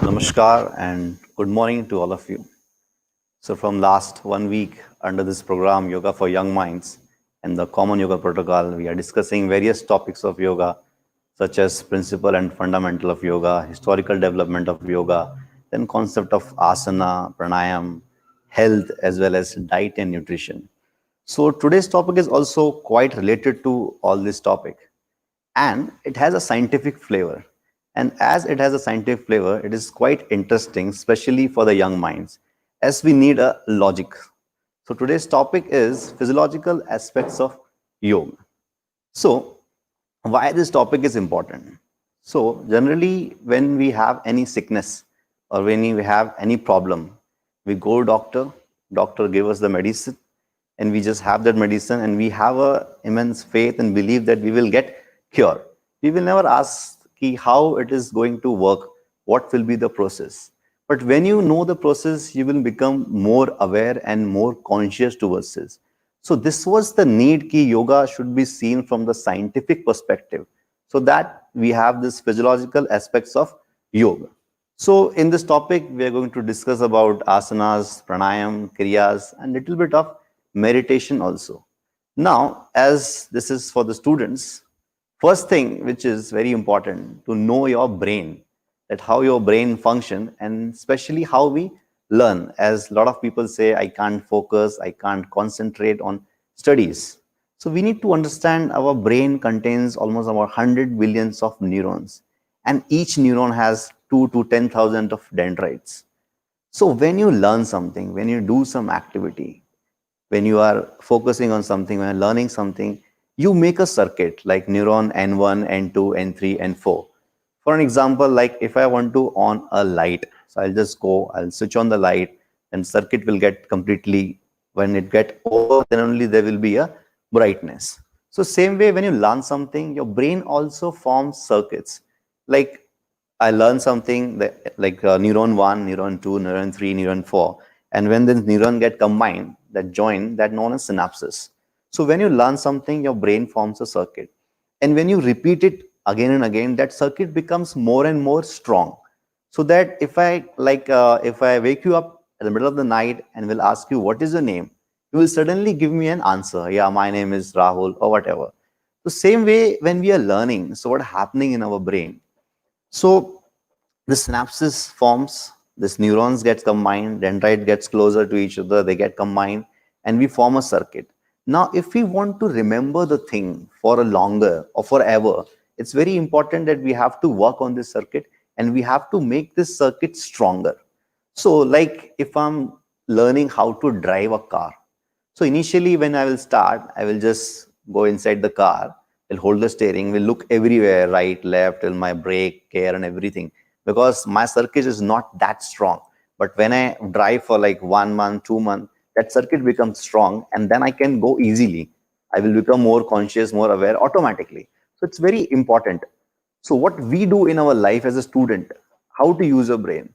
Namaskar and good morning to all of you. So, from last 1 week under this program, Yoga for Young Minds and the Common Yoga Protocol, we are discussing various topics of yoga, such as principle and fundamental of yoga, historical development of yoga, then concept of asana, pranayam, health, as well as diet and nutrition. So, today's topic is also quite related to all this topic and it has a scientific flavor. And as it has a scientific flavor, it is quite interesting, especially for the young minds, as we need a logic. So today's topic is physiological aspects of yoga. So why this topic is important? So generally, when we have any sickness or when we have any problem, we go doctor, doctor give us the medicine, and we just have that medicine, and we have a immense faith and believe that we will get cure. We will never ask ki how it is going to work, what will be the process. But when you know the process, you will become more aware and more conscious towards this. So this was the need ki yoga should be seen from the scientific perspective, so that we have this physiological aspects of yoga. So in this topic, we are going to discuss about asanas, pranayam, kriyas, and little bit of meditation also. Now, as this is for the students, first thing which is very important to know your brain, that how your brain function and especially how we learn. As a lot of people say, I can't focus, I can't concentrate on studies. So we need to understand our brain contains almost about 100 billions of neurons, and each neuron has 2 to 10,000 of dendrites. So when you learn something, when you do some activity, when you are focusing on something, when you're learning something, you make a circuit like neuron N1, N2, N3, N4. For an example, like if I want to on a light, so I'll just go, I'll switch on the light, and circuit will get completely, when it get over, then only there will be a brightness. So same way, when you learn something, your brain also forms circuits. Like I learned something that, like neuron 1, neuron 2, neuron 3, neuron 4. And when the neuron get combined, that join, that known as synapses. So when you learn something, your brain forms a circuit. And when you repeat it again and again, that circuit becomes more and more strong. So that if I wake you up in the middle of the night and will ask you, what is your name? You will suddenly give me an answer. Yeah, my name is Rahul or whatever. The same way when we are learning, so what happening in our brain? So the synapses forms, this neurons gets combined, dendrite gets closer to each other, they get combined, and we form a circuit. Now, if we want to remember the thing for a longer or forever, it's very important that we have to work on this circuit and we have to make this circuit stronger. So, like if I'm learning how to drive a car, so initially when I will start, I will just go inside the car, will hold the steering, will look everywhere, right, left, till my brake, care and everything, because my circuit is not that strong. But when I drive for like 1 month, 2 months, that circuit becomes strong and then I can go easily. I will become more conscious, more aware automatically. So it's very important. So what we do in our life as a student, how to use your brain,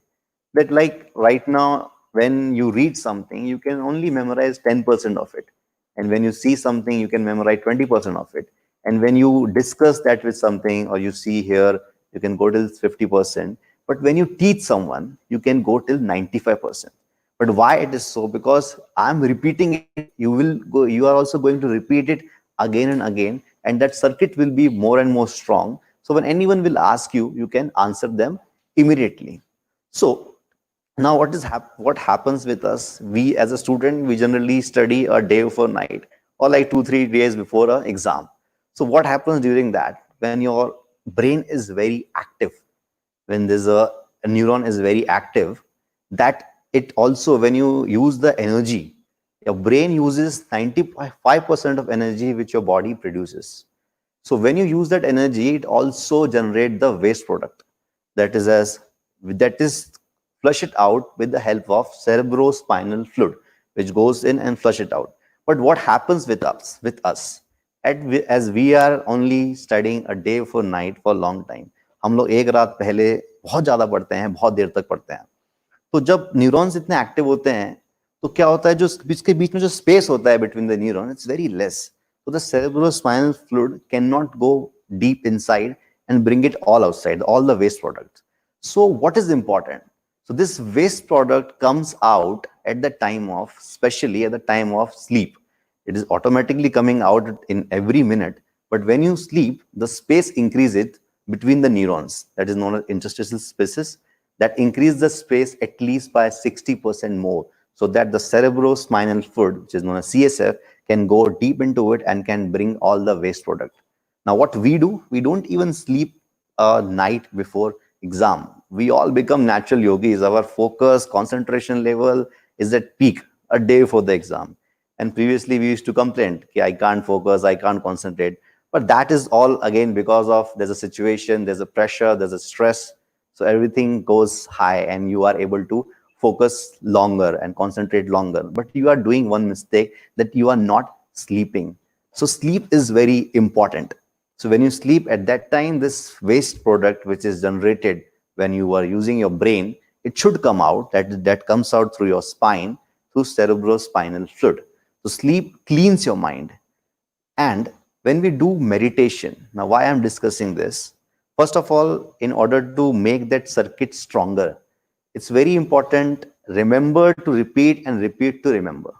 that like right now, when you read something, you can only memorize 10% of it. And when you see something, you can memorize 20% of it. And when you discuss that with something or you see here, you can go till 50%. But when you teach someone, you can go till 95%. But why it is so? Because I'm repeating it, you are also going to repeat it again and again, and that circuit will be more and more strong. So when anyone will ask you, you can answer them immediately. So now what happens with us? We as a student, we generally study a day before night or like 2 3 days before an exam. So what happens during that? When your brain is very active, when there's a neuron is very active, that it also, when you use the energy, your brain uses 95% of energy which your body produces. So when you use that energy, it also generate the waste product, that is flush it out with the help of cerebrospinal fluid, which goes in and flush it out. But what happens with us as we are only studying a day for night for long time, हम लोग एक रात पहले बहुत ज्यादा पढ़ते हैं, बहुत देर तक पढ़ते हैं. तो जब न्यूरॉन्स इतने एक्टिव होते हैं, तो क्या होता है, जो इसके बीच में जो स्पेस होता है between the neuron, it's very less. So the cerebrospinal fluid cannot go deep inside and bring it all outside, all the waste products. So what is important? So this waste product comes out at the time of, especially at the time of sleep. It is automatically coming out in every minute. But when you sleep, the space increases between the neurons. That is known as interstitial spaces. That increase the space at least by 60% more, so that the cerebrospinal fluid, which is known as CSF, can go deep into it and can bring all the waste product. Now, what we do, we don't even sleep a night before exam. We all become natural yogis. Our focus, concentration level is at peak a day before the exam. And previously, we used to complain, okay, I can't focus, I can't concentrate. But that is all again because of there's a situation, there's a pressure, there's a stress. So everything goes high and you are able to focus longer and concentrate longer. But you are doing one mistake, that you are not sleeping. So sleep is very important. So when you sleep at that time, this waste product which is generated when you are using your brain, it should come out. That comes out through your spine, through cerebrospinal fluid. So sleep cleans your mind. And when we do meditation, now why I'm discussing this? First of all, in order to make that circuit stronger, it's very important, remember to repeat and repeat to remember.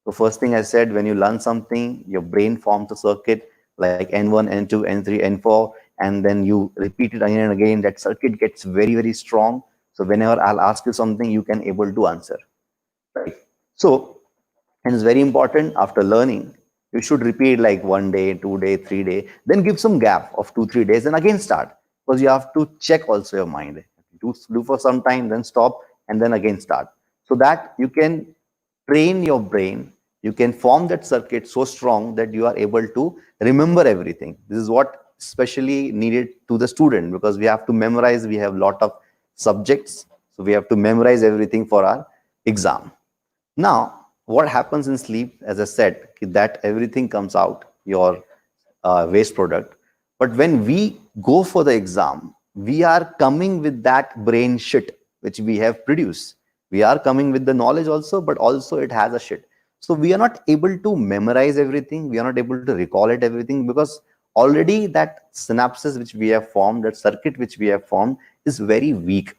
So first thing I said, when you learn something, your brain forms a circuit like N1, N2, N3, N4, and then you repeat it again and again. That circuit gets very, very strong. So whenever I'll ask you something, you can able to answer, right? So, and it's very important after learning, you should repeat like 1 day, 2 day, 3 day, then give some gap of 2, 3 days and again start, because you have to check also your mind. Do for some time, then stop, and then again start, so that you can train your brain. You can form that circuit so strong that you are able to remember everything. This is what especially needed to the student, because we have to memorize. We have a lot of subjects, so we have to memorize everything for our exam. Now, what happens in sleep, as I said, that everything comes out, your waste product. But when we go for the exam, we are coming with that brain shit which we have produced. We are coming with the knowledge also, but also it has a shit. So we are not able to memorize everything. We are not able to recall it everything, because already that synapses which we have formed, that circuit which we have formed, is very weak.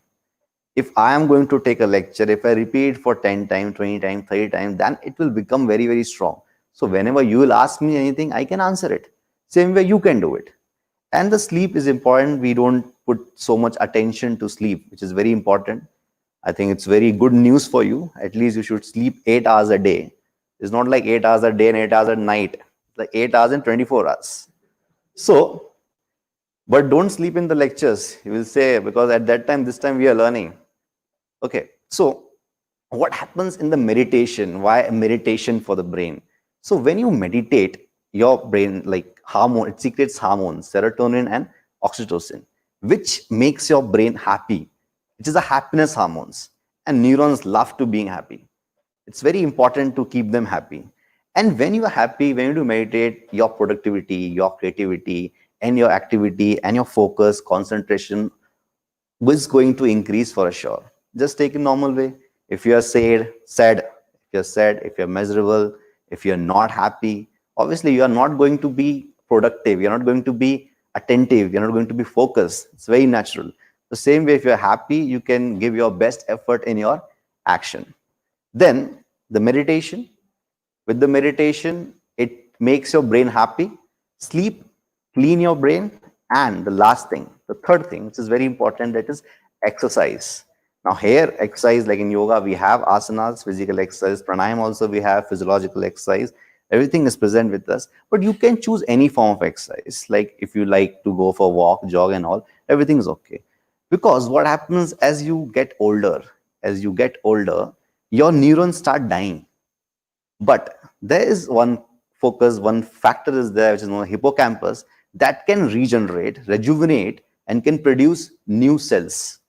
If I am going to take a lecture, if I repeat for 10 times, 20 times, 30 times, then it will become very, very strong. So whenever you will ask me anything, I can answer it. Same way you can do it. And the sleep is important. We don't put so much attention to sleep, which is very important. I think it's very good news for you. At least you should sleep 8 hours a day. It's not like 8 hours a day and 8 hours at night. It's like 8 hours and 24 hours. So, but don't sleep in the lectures. You will say, because at that time, this time we are learning. Okay, so what happens in the meditation? Why meditation for the brain? So when you meditate, your brain, like hormone, it secretes hormones, serotonin and oxytocin, which makes your brain happy, which is a happiness hormones. And neurons love to being happy. It's very important to keep them happy. And when you are happy, when you do meditate, your productivity, your creativity, and your activity and your focus, concentration is going to increase for sure. Just take it normal way. If you are sad, if you're miserable, if you're not happy, obviously you are not going to be productive. You're not going to be attentive. You're not going to be focused. It's very natural. The same way, if you're happy, you can give your best effort in your action. Then the meditation, with the meditation, it makes your brain happy, sleep, clean your brain, and the last thing, the third thing, which is very important, that is exercise. Now here, exercise, like in yoga, we have asanas, physical exercise, pranayam also we have physiological exercise. Everything is present with us, but you can choose any form of exercise. Like if you like to go for a walk, jog and all, everything is okay. Because what happens as you get older, your neurons start dying. But there is one focus, one factor is there, which is known as hippocampus, that can regenerate, rejuvenate, and can produce new cells.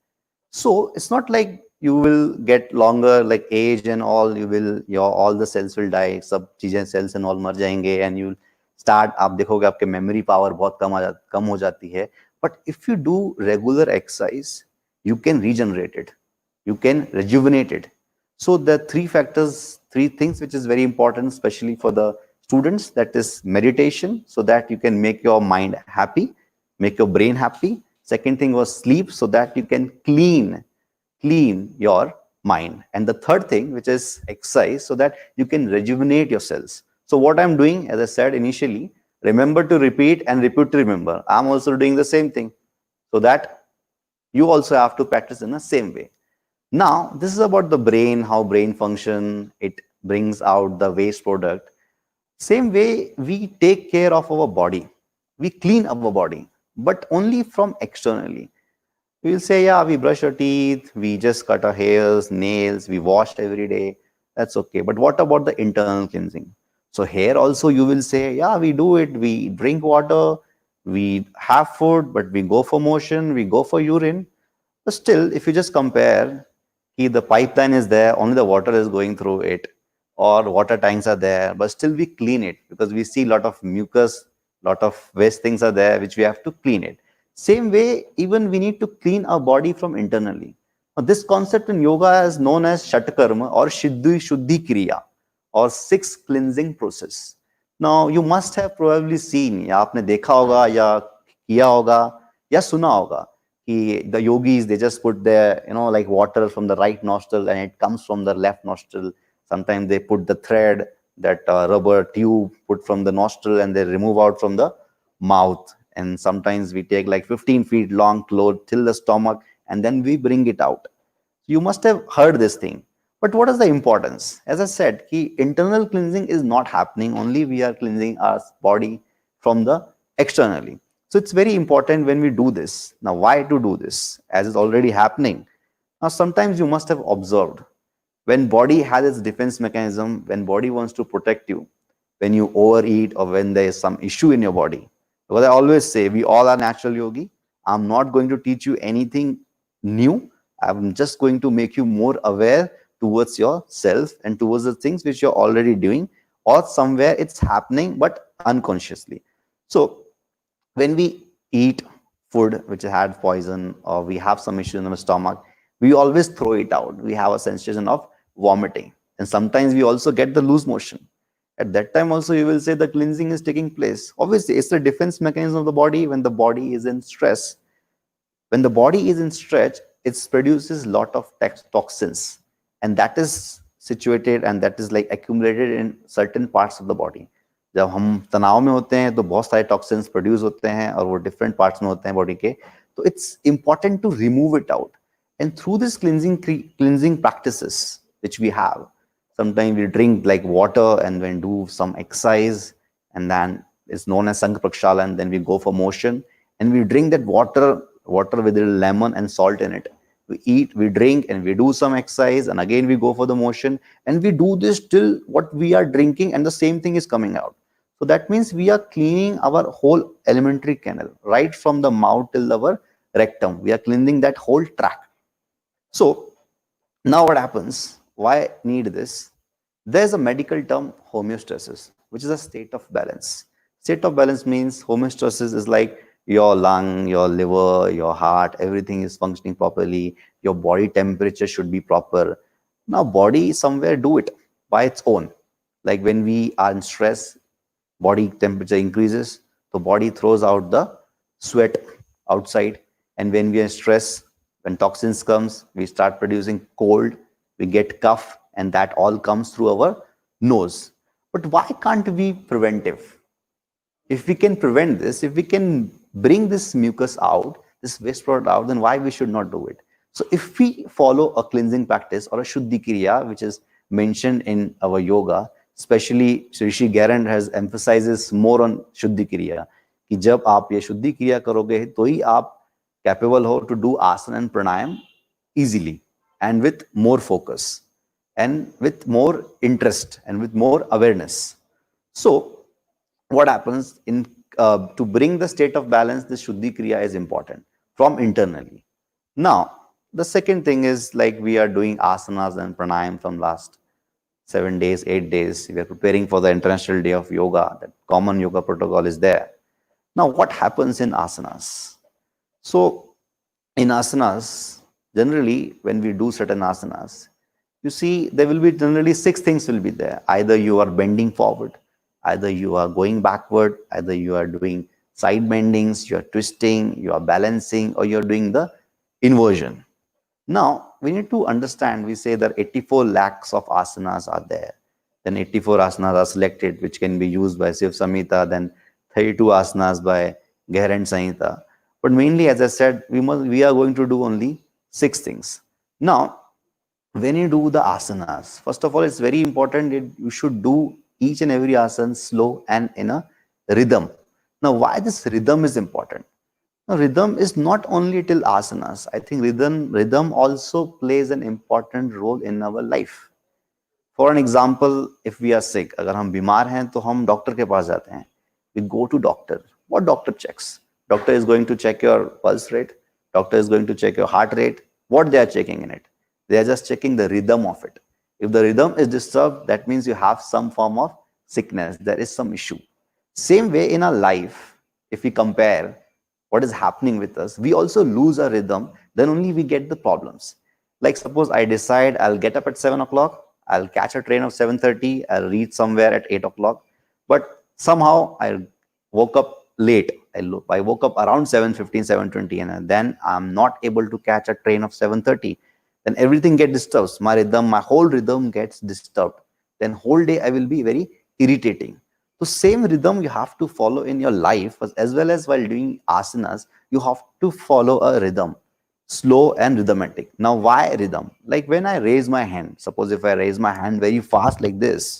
So it's not like you will get longer, like age and all, your all the cells will die, सब चीजें cells and all मर जाएंगे, and you'll start, आप देखोगे आपके memory power बहुत कम हो जाती है. But if you do regular exercise, you can regenerate it, you can rejuvenate it. So the three things which is very important, especially for the students, that is meditation, so that you can make your mind happy, make your brain happy. Second thing was sleep, so that you can clean your mind. And the third thing, which is exercise, so that you can rejuvenate your cells. So what I'm doing, as I said initially, remember to repeat and repeat to remember. I'm also doing the same thing, so that you also have to practice in the same way. Now, this is about the brain, how brain function, it brings out the waste product. Same way, we take care of our body. We clean our body, but only from externally. We will say, yeah, we brush our teeth, we just cut our hairs, nails, we wash every day. That's okay. But what about the internal cleansing? So here also you will say, yeah, we do it. We drink water, we have food, but we go for motion, we go for urine. But still, if you just compare, the pipeline is there, only the water is going through it, or water tanks are there, but still we clean it because we see a lot of mucus, lot of waste things are there, which we have to clean it. Same way, even we need to clean our body from internally. Now, this concept in yoga is known as Shatkarma or Shuddhi Kriya or six cleansing process. Now, you must have probably seen, या आपने देखा होगा या किया होगा या सुना होगा कि the yogis, they just put their, like water from the right nostril and it comes from the left nostril. Sometimes they put the thread, that rubber tube put from the nostril and they remove out from the mouth. And sometimes we take like 15 feet long cloth till the stomach and then we bring it out. You must have heard this thing. But what is the importance? As I said, internal cleansing is not happening, only we are cleansing our body from the externally. So it's very important when we do this. Now, why to do this? As is already happening. Now, sometimes you must have observed when body has its defense mechanism, when body wants to protect you, when you overeat or when there is some issue in your body. Because I always say, we all are natural yogi. I'm not going to teach you anything new. I'm just going to make you more aware towards yourself and towards the things which you're already doing, or somewhere it's happening but unconsciously. So when we eat food which had poison or we have some issue in the stomach, we always throw it out. We have a sensation of vomiting. And sometimes we also get the loose motion. At that time also you will say the cleansing is taking place. Obviously, it's the defense mechanism of the body when the body is in stress. When the body is in stretch, it produces lot of toxins, and that is situated and that is like accumulated in certain parts of the body. जब हम तनाव में होते हैं तो बहुत सारे toxins produce होते हैं और वो डिफरेंट पार्ट्स में होते हैं बॉडी के. तो it's important to remove it out. And through this cleansing practices which we have, sometimes we drink like water and then do some exercise, and then it's known as Sank Prakshala, and then we go for motion and we drink that water with a little lemon and salt in it. We eat, we drink, and we do some exercise, and again we go for the motion, and we do this till what we are drinking, and the same thing is coming out. So that means we are cleaning our whole alimentary canal, right from the mouth till our rectum. We are cleansing that whole tract. So now what happens? Why need this? There's a medical term, homeostasis, which is a state of balance. State of balance means homeostasis is like your lung, your liver, your heart, everything is functioning properly. Your body temperature should be proper. Now, body somewhere do it by its own. Like when we are in stress, body temperature increases, the body throws out the sweat outside. And when we are in stress, when toxins comes, we start producing cold, we get cough, and that all comes through our nose. But why can't we preventive? If we can prevent this, if we can bring this mucus out, this waste product out, then why we should not do it? So if we follow a cleansing practice or a Shuddhi Kriya, which is mentioned in our yoga, especially Shri Garand has emphasizes more on Shuddhi Kriya, कि जब आप ये शुद्धि क्रिया करोगे तो ही आप capable हो to do asana and pranayam easily and with more focus and with more interest and with more awareness. So what happens in to bring the state of balance, the Shuddhi Kriya is important from internally. Now, the second thing is like we are doing asanas and pranayam from last 7 days, 8 days. We are preparing for the International Day of Yoga. That common yoga protocol is there. Now, what happens in asanas? So, in asanas, generally, when we do certain asanas, you see there will be generally 6 things will be there. Either you are bending forward, either you are going backward, either you are doing side bendings, you're twisting, you're balancing, or you're doing the inversion. Now, we need to understand, we say that 84 lakhs of asanas are there. Then 84 asanas are selected, which can be used by Shiv Samhita, then 32 asanas by Gehran Samhita. But mainly, as I said, we are going to do only 6 things. Now, when you do the asanas, first of all, it's very important that you should do each and every asana slow and in a rhythm. Now, why this rhythm is important? Now, rhythm is not only till asanas. I think rhythm also plays an important role in our life. For an example if we are sick, अगर हम बीमार हैं तो हम doctor के पास जाते हैं. We go to doctor. What doctor checks? Doctor is going to check your pulse rate. Doctor is going to check your heart rate. What they are checking in it? They are just checking the rhythm of it. If the rhythm is disturbed, that means you have some form of sickness. There is some issue. Same way in our life, if we compare what is happening with us, we also lose our rhythm. Then only we get the problems. Like suppose I decide I'll get up at 7 o'clock. I'll catch a train of 7:30. I'll reach somewhere at 8 o'clock. But somehow I woke up late. I woke up around 7:15, 7:20, and then I'm not able to catch a train of 7:30. Then everything gets disturbed. My rhythm, my whole rhythm gets disturbed. Then whole day I will be very irritating. So same rhythm you have to follow in your life as well as while doing asanas. You have to follow a rhythm, slow and rhythmic. Now, why rhythm? Like when I raise my hand, suppose if I raise my hand very fast like this,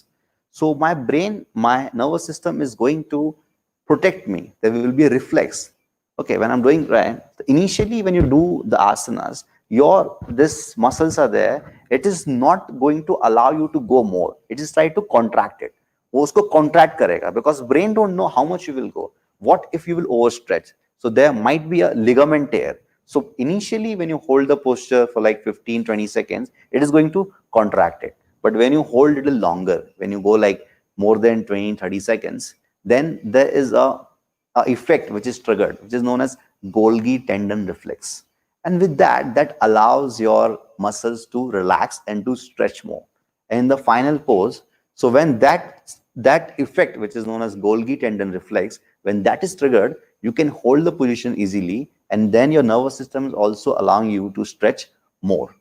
so my brain, my nervous system is going to protect me. There will be a reflex. Okay, when I'm doing right, initially when you do the asanas, your this muscles are there. It is not going to allow you to go more. It is try to contract it. वो उसको contract करेगा because brain don't know how much you will go. What if you will overstretch? So there might be a ligament tear. So initially when you hold the posture for like 15, 20 seconds, it is going to contract it. But when you hold it a little longer, when you go like more than 20, 30 seconds, then there is a effect which is triggered, which is known as Golgi tendon reflex. And with that, that allows your muscles to relax and to stretch more. And in the final pose, so when that effect, which is known as Golgi tendon reflex, when that is triggered, you can hold the position easily, and then your nervous system is also allowing you to stretch more.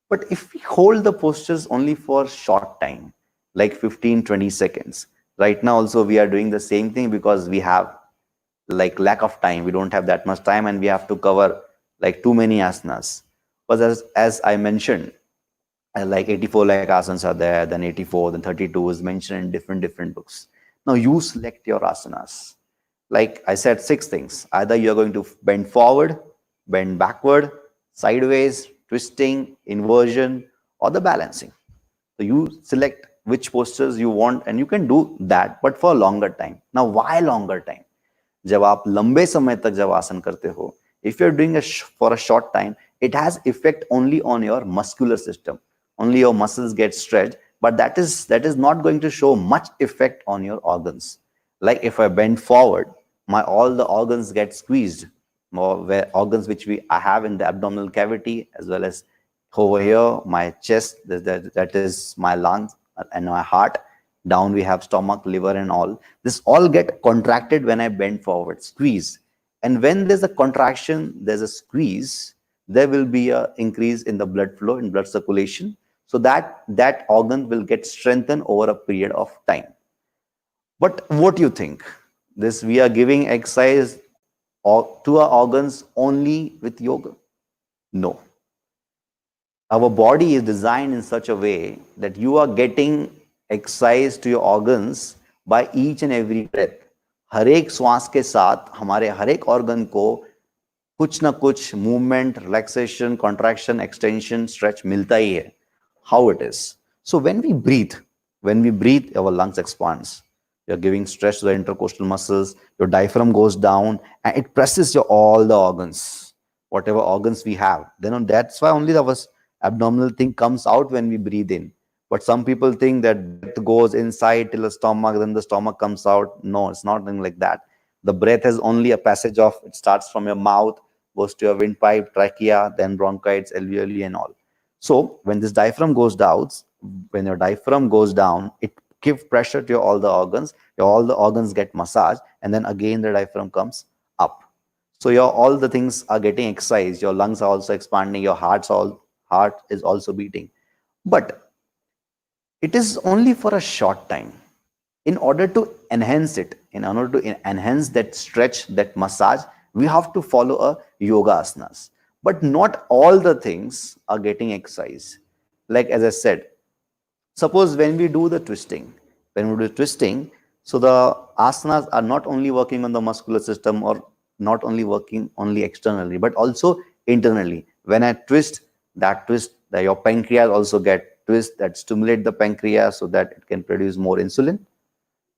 But if we hold the postures only for short time, like 15, 20 seconds, right now also we are doing the same thing because we have like lack of time. We don't have that much time and we have to cover like too many asanas. But as I mentioned, like 84 lakh asanas are there, then 84, then 32 is mentioned in different books. Now you select your asanas. Like I said, 6 things. Either you're going to bend forward, bend backward, sideways, twisting, inversion, or the balancing. So you select which postures you want and you can do that, but for a longer time. Now, why longer time? जब आप लंबे समय तक जब आसन करते हो, if you're doing for a short time, it has effect only on your muscular system. Only your muscles get stretched, but that is not going to show much effect on your organs. Like if I bend forward, all the organs get squeezed. Where organs which I have in the abdominal cavity, as well as over here, my chest, that is my lungs and my heart. Down we have stomach, liver, and all. This all get contracted when I bend forward, squeeze. And when there's a contraction, there's a squeeze, there will be an increase in the blood flow, in blood circulation. So that organ will get strengthened over a period of time. But what do you think? This we are giving exercise to our organs only with yoga? No. Our body is designed in such a way that you are getting exercise to your organs by each and every breath. हर एक श्वास के साथ हमारे हर एक organ को कुछ ना कुछ movement, relaxation, contraction, extension, stretch मिलता ही है. How it is. So when we breathe, our lungs expands. You're giving stretch to the intercostal muscles, your diaphragm goes down and it presses all the organs, whatever organs we have. Then that's why only the abdominal thing comes out when we breathe in. But some people think that breath goes inside till the stomach, then the stomach comes out. No, it's not like that. The breath is only a passage of, it starts from your mouth, goes to your windpipe, trachea, then bronchitis, alveoli and all. So when this diaphragm goes down, when your diaphragm goes down, it give pressure to all the organs. All the organs get massaged, and then again the diaphragm comes up. So your all the things are getting exercised. Your lungs are also expanding. Your heart is also beating. But it is only for a short time. In order to enhance it, in order to enhance that stretch, that massage, we have to follow a yoga asanas. But not all the things are getting exercise. Like as I said, suppose when we do the twisting, so the asanas are not only working on the muscular system or not only working only externally, but also internally. When I twist, your pancreas also get twist that stimulate the pancreas so that it can produce more insulin.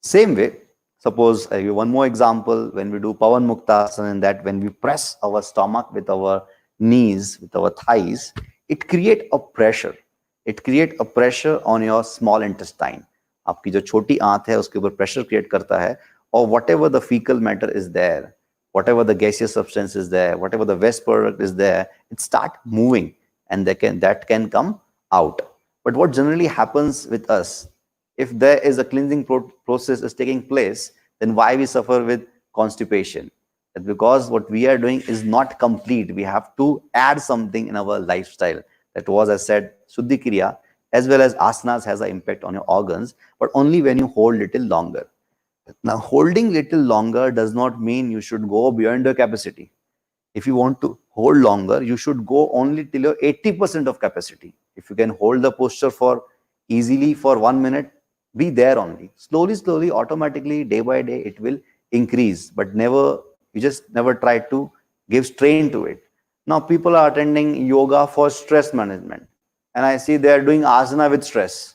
Same way, suppose I give you one more example. When we do Pavan Muktasana, in that when we press our stomach with our knees, with our thighs, it create a pressure. It create a pressure on your small intestine. आपकी जो छोटी आंत है उसके ऊपर pressure create करता है, or whatever the fecal matter is there, whatever the gaseous substance is there, whatever the waste product is there, it start moving and that can come out. But what generally happens with us, if there is a cleansing process is taking place, then why we suffer with constipation? That's because what we are doing is not complete. We have to add something in our lifestyle. That was, I said, Shuddhi Kriya, as well as asanas has an impact on your organs, but only when you hold little longer. Now, holding little longer does not mean you should go beyond your capacity. If you want to hold longer, you should go only till your 80% of capacity. If you can hold the posture for easily for 1 minute, be there only. Slowly, automatically, day by day, it will increase. But you just never try to give strain to it. Now, people are attending yoga for stress management. And I see they are doing asana with stress.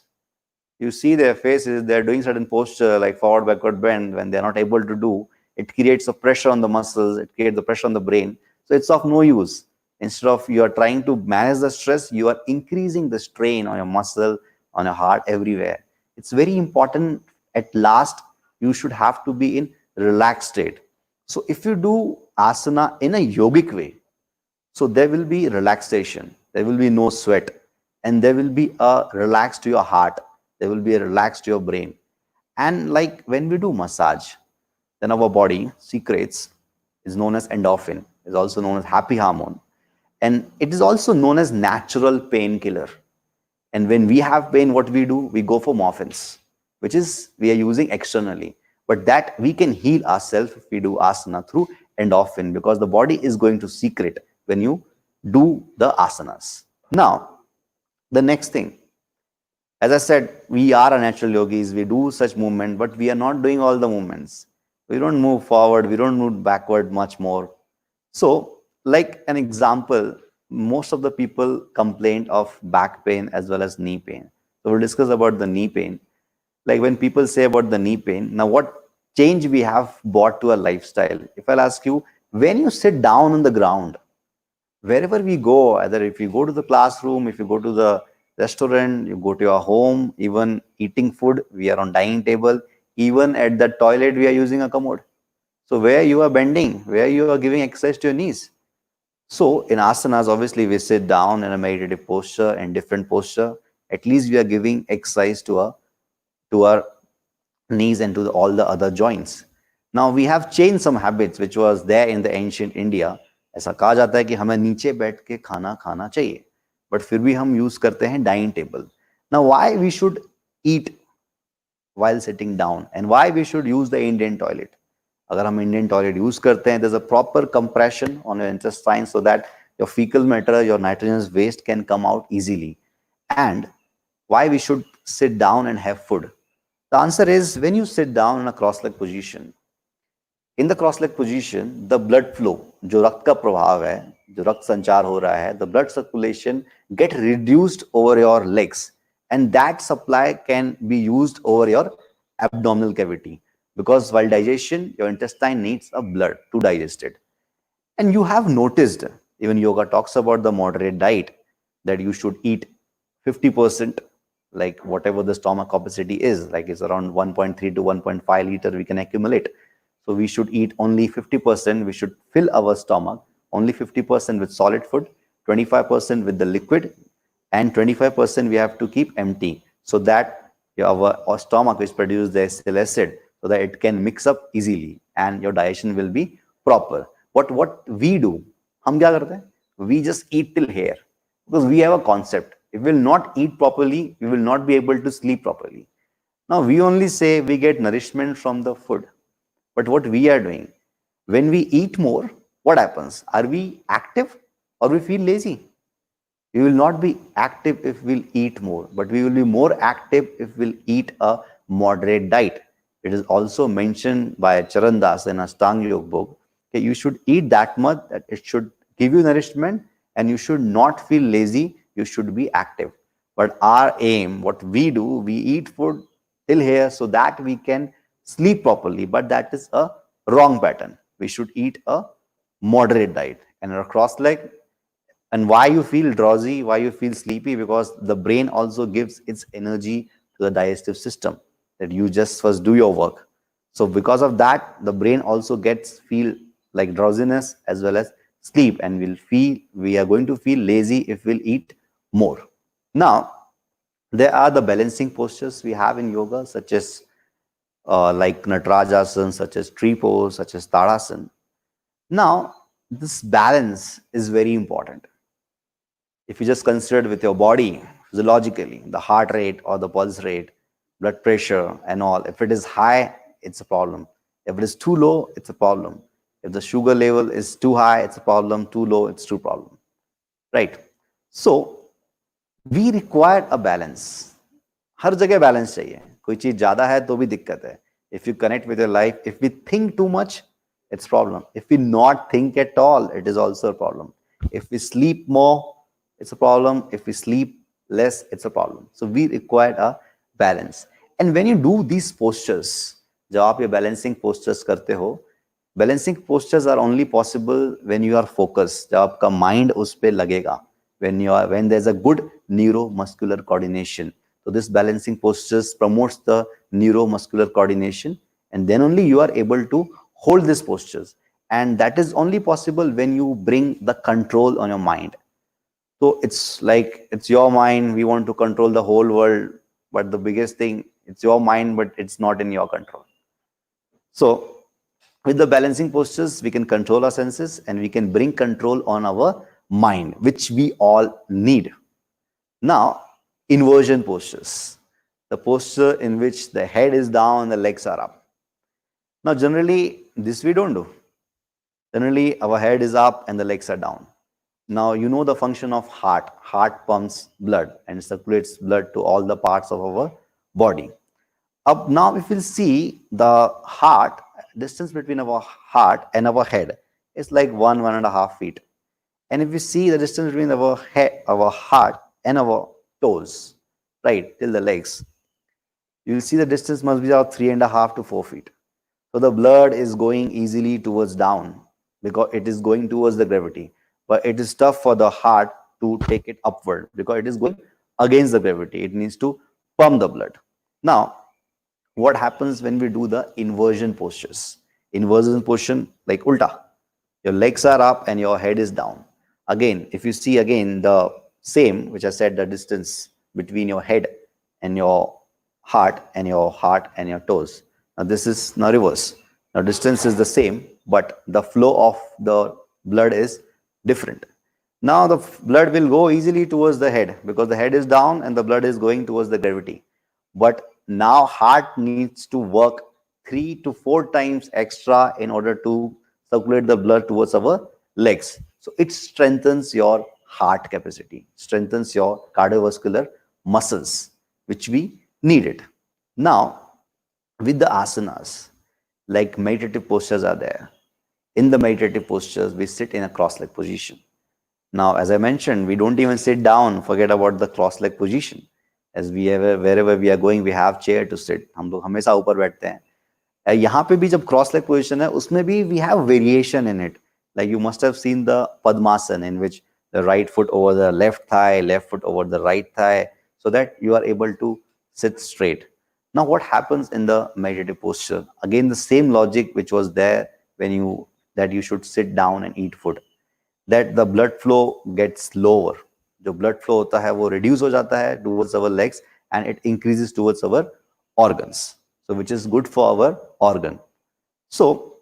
You see their faces, they're doing certain posture like forward, backward bend when they're not able to do. It creates a pressure on the muscles, it creates the pressure on the brain. So it's of no use. Instead of you are trying to manage the stress, you are increasing the strain on your muscle, on your heart, everywhere. It's very important. At last, you should have to be in relaxed state. So if you do asana in a yogic way, so there will be relaxation, there will be no sweat, and there will be a relax to your heart, there will be a relax to your brain. And like when we do massage, then our body secretes is known as endorphin, is also known as happy hormone, and it is also known as natural painkiller. And when we have pain, what we do? We go for morphines, which is we are using externally. But that we can heal ourselves if we do asana through endorphin, because the body is going to secrete when you do the asanas. Now, the next thing, as I said, we are a natural yogis, we do such movement, but we are not doing all the movements. We don't move forward, we don't move backward much more. So, like an example, most of the people complained of back pain as well as knee pain. So we'll discuss about the knee pain. Like when people say about the knee pain, now what change we have brought to a lifestyle? If I'll ask you, when you sit down on the ground, wherever we go, either if you go to the classroom, if you go to the restaurant, you go to your home, even eating food, we are on dining table, even at the toilet, we are using a commode. So where you are bending, where you are giving exercise to your knees. So in asanas, obviously we sit down in a meditative posture and different posture. At least we are giving exercise to our knees and to all the other joints. Now we have changed some habits which was there in the ancient India. ऐसा कहा जाता है कि हमें नीचे बैठ के खाना खाना चाहिए, बट फिर भी हम यूज करते हैं dining table. Now why we should eat while sitting down and why we should use the Indian toilet? अगर हम इंडियन टॉयलेट यूज करते हैं, there's a proper compression on your intestine so that your fecal matter, your nitrogenous waste can come out easily. And why we should sit down and have food? The answer is when you sit down in a cross-leg position. In the cross-leg position, the blood flow, जो रक्त का प्रभाव है, जो रक्त संचार हो रहा है, the blood circulation get reduced over your legs, and that supply can be used over your abdominal cavity. Because while digestion, your intestine needs a blood to digest it. And you have noticed, even yoga talks about the moderate diet, that you should eat 50%, like whatever the stomach capacity is, like it's around 1.3 to 1.5 liter we can accumulate. So we should eat only 50%, we should fill our stomach, only 50% with solid food, 25% with the liquid, and 25% we have to keep empty, so that our stomach which produces the acetic acid so that it can mix up easily and your digestion will be proper. What we do, हम क्या करते हैं? We just eat till here because we have a concept. If we will not eat properly, we will not be able to sleep properly. Now we only say we get nourishment from the food, but what we are doing, when we eat more, what happens? Are we active or we feel lazy? We will not be active if we'll eat more, but we will be more active if we'll eat a moderate diet. It is also mentioned by Charan Das in a Stang Yoga book that you should eat that much that it should give you nourishment and you should not feel lazy, you should be active. But our aim, what we do, we eat food till here so that we can sleep properly, but that is a wrong pattern. We should eat a moderate diet. And a cross leg, and why you feel drowsy, why you feel sleepy, because the brain also gives its energy to the digestive system that you just first do your work. So because of that, the brain also gets feel like drowsiness as well as sleep, and we are going to feel lazy if we'll eat more. Now there are the balancing postures we have in yoga, such as like Natarajasana, such as tree pose, such as Tadasana. Now this balance is very important. If you just consider with your body physiologically, the heart rate or the pulse rate, blood pressure and all, if it is high, it's a problem. If it is too low, it's a problem. If the sugar level is too high, it's a problem. Too low, it's too problem. Right? So we require a balance. हर जगह balance चाहिए. कोई चीज ज्यादा है तो भी दिक्कत है. If you connect with your life, if we think too much, it's problem. If we not think at all, it is also a problem. If we sleep more, it's a problem. If we sleep less, it's a problem. So we require a balance. And when you do these postures, जब आप ये balancing postures करते हो, balancing postures are only possible when you are focused. जब आपका mind उस पे लगेगा, when there's a good neuromuscular coordination. So this balancing postures promotes the neuromuscular coordination, and then only you are able to hold these postures. And that is only possible when you bring the control on your mind. So it's like it's your mind, we want to control the whole world, but the biggest thing, it's your mind, but it's not in your control. So with the balancing postures, we can control our senses and we can bring control on our mind, which we all need. Now, inversion postures, the posture in which the head is down, the legs are up. Now, generally, this we don't do. Generally, our head is up and the legs are down. Now, you know the function of heart. Heart pumps blood and circulates blood to all the parts of our body. Up now, if we see the heart, distance between our heart and our head is like 1.5 feet. And if we see the distance between our head, our heart and our toes, right, till the legs, you will see the distance must be about 3.5 to 4 feet. So the blood is going easily towards down because it is going towards the gravity. But it is tough for the heart to take it upward because it is going against the gravity. It needs to pump the blood. Now, what happens when we do the inversion postures? Inversion position like ulta. Your legs are up and your head is down. Again, if you see again the same, which I said, the distance between your head and your heart and your toes. Now this is now reverse. Now distance is the same, but the flow of the blood is different. Now the blood will go easily towards the head because the head is down and the blood is going towards the gravity. But now heart needs to work 3 to 4 times extra in order to circulate the blood towards our legs. So it strengthens your heart capacity, strengthens your cardiovascular muscles, which we need it. Now, with the asanas, like meditative postures are there. In the meditative postures, we sit in a cross-leg position. Now, as I mentioned, we don't even sit down, forget about the cross-leg position. As wherever we are going, we have chair to sit. हम लोग हमेशा ऊपर बैठते हैं. यहाँ पे भी जब cross leg position है, उसमें भी we have variation in it. Like you must have seen the Padmasana, in which the right foot over the left thigh, left foot over the right thigh, so that you are able to sit straight. Now, what happens in the meditative posture? Again, the same logic which was there when you should sit down and eat food. That the blood flow gets lower. जो blood flow होता है वो reduce हो जाता है towards our legs, and it increases towards our organs, so which is good for our organ. So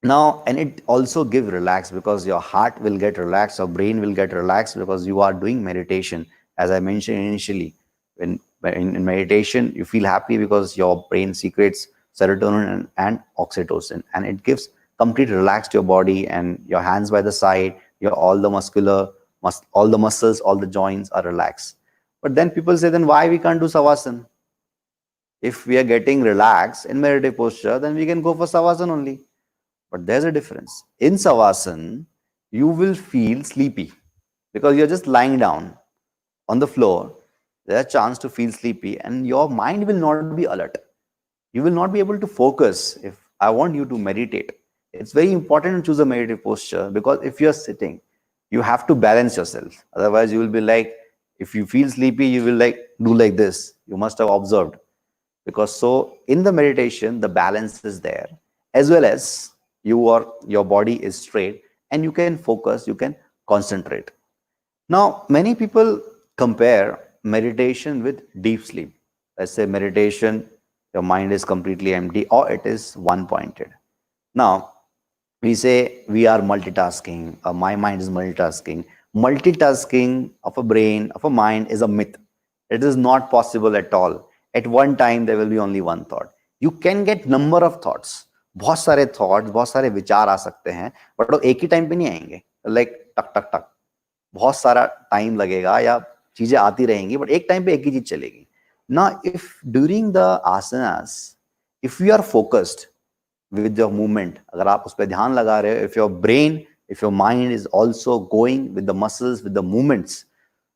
now, and it also give relax, because your heart will get relaxed, your brain will get relaxed, because you are doing meditation. As I mentioned initially, when in meditation you feel happy because your brain secretes serotonin and oxytocin, and it gives complete relax to your body, and your hands by the side, your all the all the muscles, all the joints are relaxed. But then people say, then why we can't do savasana? If we are getting relaxed in meditative posture, then we can go for savasana only. But there's a difference. In savasana, you will feel sleepy because you're just lying down on the floor. There's a chance to feel sleepy, and your mind will not be alert. You will not be able to focus. If I want you to meditate, it's very important to choose a meditative posture, because if you're sitting, you have to balance yourself. Otherwise, you will be like, if you feel sleepy, you will like do like this. You must have observed, because so in the meditation the balance is there, as well as your body is straight, and you can focus, you can concentrate. Now many people compare meditation with deep sleep. Let's say meditation, your mind is completely empty, or it is one pointed. Now we say we are multitasking, my mind is multitasking. Multitasking of a brain, of a mind, is a myth. It is not possible at all. At one time there will be only one thought. You can get number of thoughts, बहुत सारे thoughts, बहुत सारे विचार आ सकते हैं, but वो एक ही time पे नहीं आएंगे, लाइक टक टक टक, बहुत सारा टाइम लगेगा, या चीजें आती रहेंगी, बट एक टाइम पे एक ही चीज चलेगी ना. If during the asanas, if you are focused with your movement, अगर आप उस पर ध्यान लगा रहे हो, if your brain, if your mind is also going with the muscles, with the movements,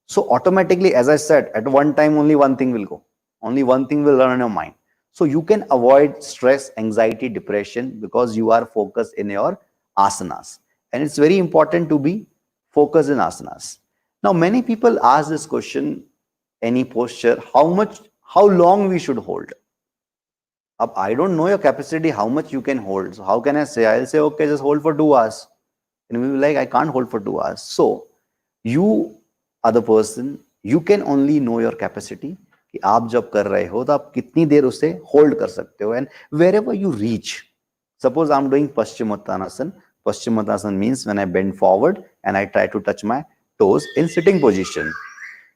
so automatically, as I said, at one time only one thing will go, only one thing will run in your mind. So you can avoid stress, anxiety, depression, because you are focused in your asanas. And it's very important to be focused in asanas. Now many people ask this question, any posture, how long we should hold. I don't know your capacity, how much you can hold. So how can I say? I'll say, okay, just hold for 2 hours. And we will be like, I can't hold for 2 hours. So you are the person, you can only know your capacity. कि आप जब कर रहे हो तो आप कितनी देर उसे होल्ड कर सकते हो. And wherever you reach, suppose I'm doing Paschimottanasana. Paschimottanasana means when I bend forward and I try to touch my toes in sitting position.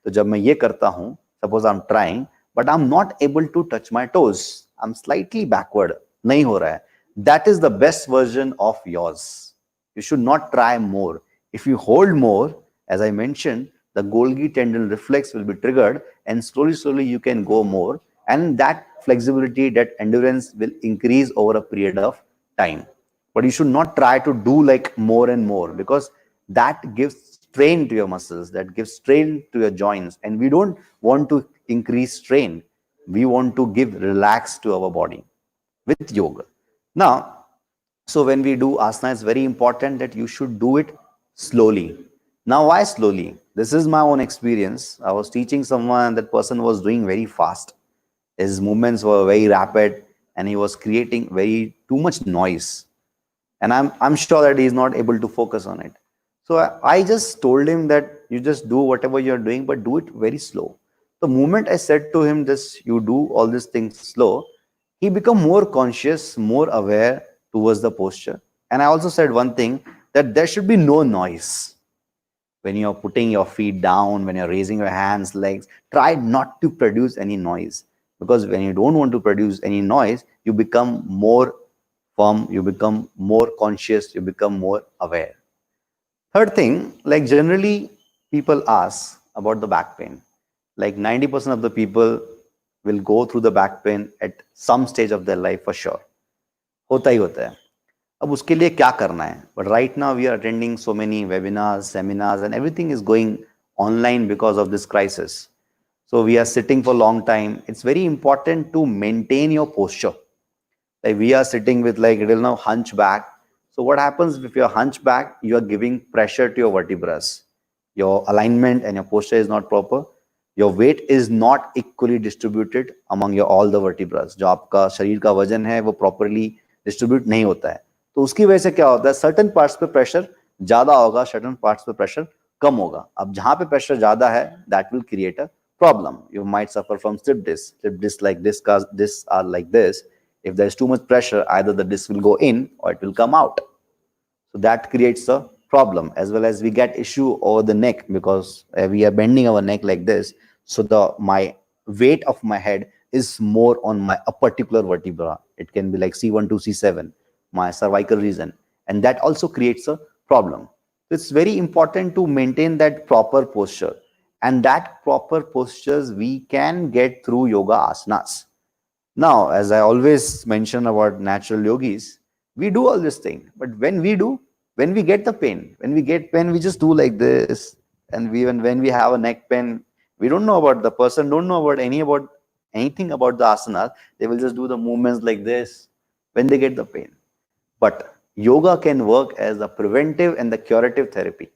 तो जब मैं ये करता हूँ, suppose I'm trying, but I'm not able to touch my toes. I'm slightly backward. नहीं हो रहा है. That is the best version of yours. You should not try more. If you hold more, as I mentioned, the Golgi tendon reflex will be triggered, and slowly you can go more, and that flexibility, that endurance will increase over a period of time. But you should not try to do like more and more, because that gives strain to your muscles, that gives strain to your joints, and we don't want to increase strain. We want to give relax to our body with yoga. Now, so when we do asana, it's very important that you should do it slowly. Now, why slowly? This is my own experience. I was teaching someone, and that person was doing very fast. His movements were very rapid, and he was creating very too much noise. And I'm sure that he's not able to focus on it. So I just told him that you just do whatever you're doing, but do it very slow. The moment I said to him this, you do all these things slow, he became more conscious, more aware towards the posture. And I also said one thing, that there should be no noise. When you're putting your feet down, when you're raising your hands, legs, try not to produce any noise. Because when you don't want to produce any noise, you become more firm, you become more conscious, you become more aware. Third thing, like generally people ask about the back pain. Like 90% of the people will go through the back pain at some stage of their life for sure. होता ही होता है. अब उसके लिए क्या करना है? But right now we are attending so many webinars, seminars, and everything is going online because of this crisis. So we are sitting for a long time. It's very important to maintain your posture. Like we are sitting with like, it will now hunch back. So what happens if you're hunch back, you are giving pressure to your vertebrae. Your alignment and your posture is not proper. Your weight is not equally distributed among your all the vertebrae. जो आपका शरीर का वजन है वो properly distribute नहीं होता है. तो उसकी वजह से क्या होता है, certain parts पे pressure ज़्यादा होगा, certain parts पे pressure कम होगा. अब जहाँ पे pressure ज़्यादा है, that will create a problem. You might suffer from slip disc. Slip disc like discs are like this. If there's too much pressure, either the disc will go in or it will come out. So that creates a problem, as well as we get issue over the neck because we are bending our neck like this. So the my weight of my head is more on my a particular vertebra. It can be like C1 to C7, my cervical region, and that also creates a problem. So it's very important to maintain that proper posture, and that proper postures we can get through yoga asanas. Now, as I always mention about natural yogis, we do all this thing, but when we get the pain, when we get pain, we just do like this, and when we have a neck pain, we don't know about the person, don't know about anything about the asana. They will just do the movements like this when they get the pain. But yoga can work as a preventive and the curative therapy.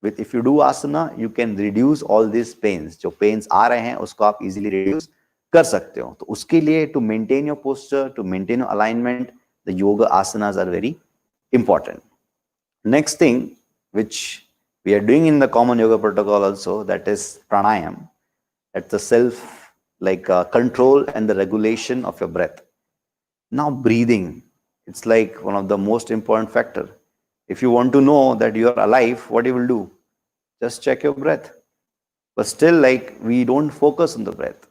With if you do asana, you can reduce all these pains. जो pains आ रहे हैं उसको आप easily reduce कर सकते हो. तो उसके लिए to maintain your posture, to maintain your alignment, the yoga asanas are very important. Next thing which we are doing in the common yoga protocol also, that is pranayam. That's the self control and the regulation of your breath. Now breathing, it's like one of the most important factor. If you want to know that you are alive, what you will do? Just check your breath. But still, like, we don't focus on the breath.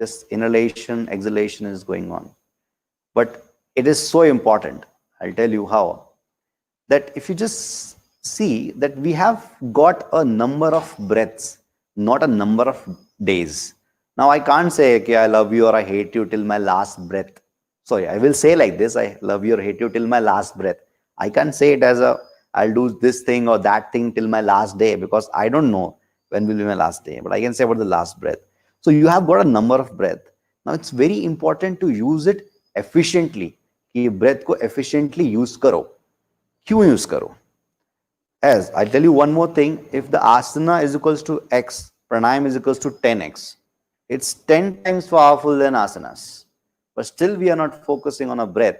Just inhalation, exhalation is going on. But it is so important. I'll tell you how. That if you just see that we have got a number of breaths, not a number of days. Now I can't say, okay, I love you or I hate you till my last breath. Sorry, I will say like this, I love you or hate you till my last breath. I can't say it as a, I'll do this thing or that thing till my last day, because I don't know when will be my last day, but I can say about the last breath. So you have got a number of breath. Now it's very important to use it efficiently. कि breath को efficiently use करो. क्यों use करो? As I tell you one more thing, if the asana is equals to X, pranayam is equals to 10X. It's 10 times powerful than asanas. But still we are not focusing on a breath,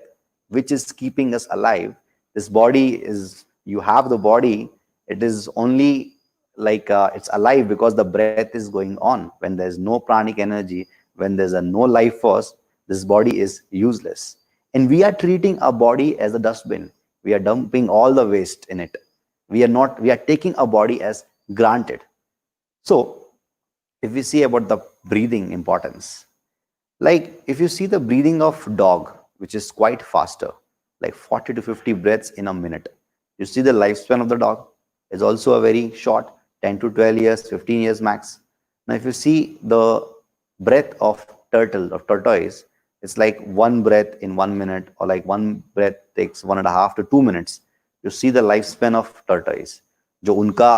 which is keeping us alive. This body is, you have the body, it is only like it's alive because the breath is going on. When there's no pranic energy, when there's no life force, this body is useless. And we are treating our body as a dustbin. We are dumping all the waste in it. We are taking our body as granted. So if we see about the breathing importance, like if you see the breathing of dog, which is quite faster, like 40 to 50 breaths in a minute. You see the lifespan of the dog is also a very short, 10 to 12 years, 15 years max. Now, if you see the breath of turtle or tortoise, it's like one breath in 1 minute, or like one breath takes 1.5 to 2 minutes. You see the lifespan of tortoise. जो उनका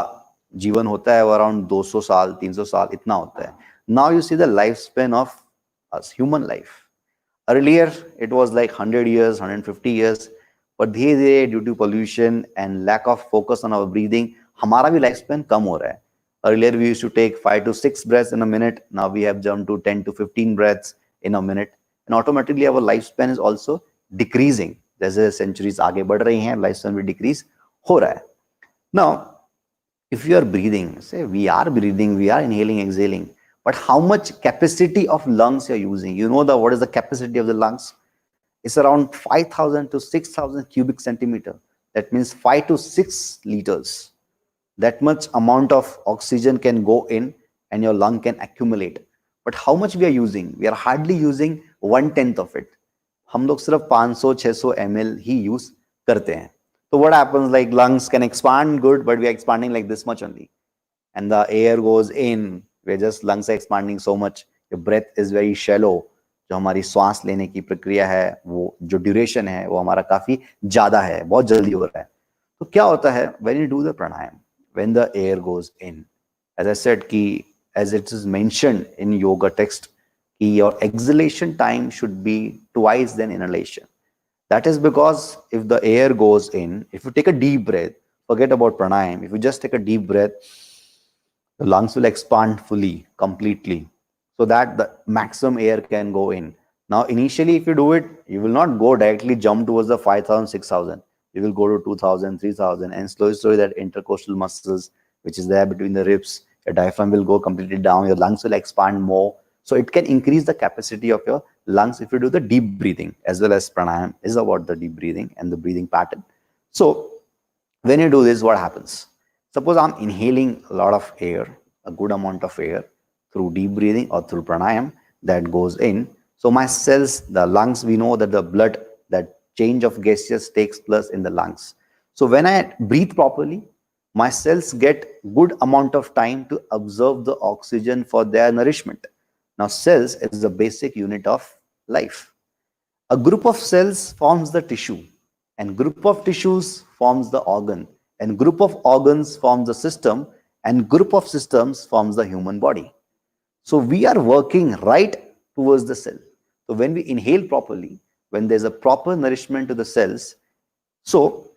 जीवन होता है वो around 200 साल, 300 साल इतना होता है. Now you see the lifespan of us, human life. Earlier, it was like 100 years, 150 years. But धीरे-धीरे due to pollution and lack of focus on our breathing, हमारा भी lifespan कम हो रहा है. Earlier, we used to take 5 to 6 breaths in a minute. Now we have jumped to 10 to 15 breaths in a minute. And automatically our lifespan is also decreasing. जैसे centuries आगे बढ़ रही हैं, lifespan भी decrease हो रहा है. Now, if you are breathing, say we are breathing, we are inhaling, exhaling, but how much capacity of lungs you are using? You know what is the capacity of the lungs? It's around 5,000 to 6,000 cubic centimeter. That means 5 to 6 liters. That much amount of oxygen can go in and your lung can accumulate. But how much we are using? We are hardly using 1/10 of it. हम लोग सिर्फ 500-600 ml ही use करते हैं. So what happens, like lungs can expand good, but we are expanding like this much only. And the air goes in, we're just lungs are expanding so much. Your breath is very shallow. जो हमारी श्वास लेने की प्रक्रिया है, वो जो duration है वो हमारा काफी ज्यादा है, बहुत जल्दी हो रहा है. तो क्या होता है when you do the pranayam, when the air goes in, as I said कि as it is mentioned in yoga text, कि your exhalation time should be twice than inhalation. That is because if the air goes in, if you take a deep breath, forget about pranayam, if you just take a deep breath, the lungs will expand fully, completely, so that the maximum air can go in. Now, initially, if you do it, you will not go directly jump towards the 5,000, 6,000. You will go to 2,000, 3,000, and slowly that intercostal muscles, which is there between the ribs, your diaphragm will go completely down, your lungs will expand more. So it can increase the capacity of your lungs if you do the deep breathing, as well as pranayam is about the deep breathing and the breathing pattern. So when you do this, what happens? Suppose I'm inhaling a lot of air, a good amount of air through deep breathing or through pranayam that goes in. So my cells, the lungs, we know that the blood, that change of gases takes place in the lungs. So when I breathe properly, my cells get good amount of time to absorb the oxygen for their nourishment. Now cells is the basic unit of life. A group of cells forms the tissue, and group of tissues forms the organ, and group of organs forms the system, and group of systems forms the human body. So we are working right towards the cell. So when we inhale properly, when there's a proper nourishment to the cells, so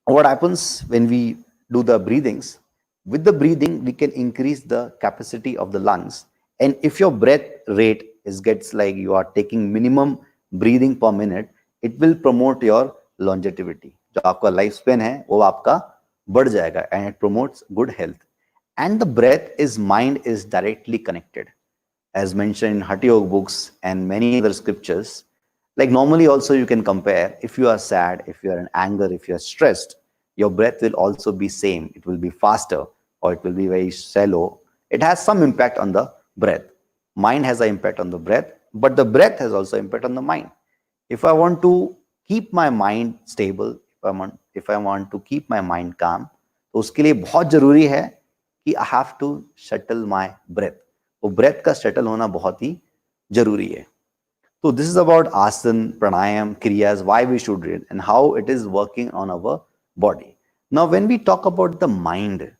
what happens when we do the breathings? With the breathing, we can increase the capacity of the lungs. And if your breath rate is gets like you are taking minimum breathing per minute, it will promote your longevity. जो आपका life span है वो आपका बढ़ जाएगा, and it promotes good health. And the breath is mind is directly connected, as mentioned in Hatha Yoga books and many other scriptures. Like normally also you can compare, if you are sad, if you are in anger, if you are stressed, your breath will also be same. It will be faster or it will be very shallow. It has some impact on the breath. Mind has an impact on the breath, but the breath has also impact on the mind. If I want to keep my mind stable, if I want to keep my mind calm, तो उसके लिए बहुत जरूरी है कि I have to settle my breath. वो breath का settle होना बहुत ही जरूरी है. So this is about asana, pranayam, kriyas, why we should read and how it is working on our body. Now when we talk about the mind,